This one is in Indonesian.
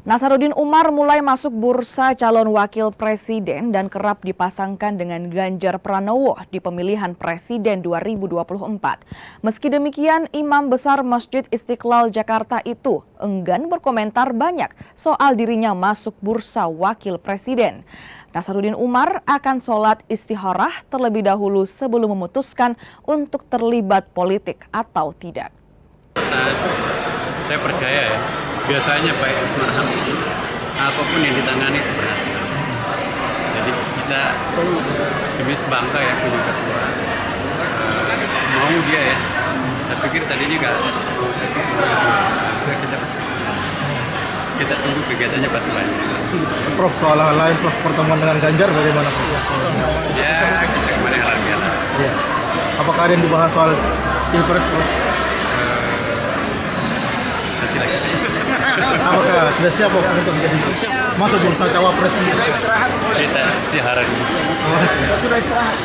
Nasaruddin Umar mulai masuk bursa calon wakil presiden dan kerap dipasangkan dengan Ganjar Pranowo di pemilihan presiden 2024. Meski demikian, Imam Besar Masjid Istiqlal Jakarta itu enggan berkomentar banyak soal dirinya masuk bursa wakil presiden. Nasaruddin Umar akan sholat istikharah terlebih dahulu sebelum memutuskan untuk terlibat politik atau tidak. Saya percaya ya, biasanya Pak Usman Hamid apapun yang ditangani itu berhasil. Jadi kita demi bangga ya punya ketua. Mau dia ya, saya pikir tadinya nggak mau, kita tunggu kegiatannya pas banyak. Prof, soal hal lain, Prof, pertemuan dengan Ganjar bagaimana? Ya, kita kemarin lagi ya. Ya. Apakah ada yang dibahas soal Pilpres, Prof? Nanti lagi. Apakah sudah siap, Prof, untuk menjadi masuk bursa cawapres? Kita istihara dulu. Sudah istirahat.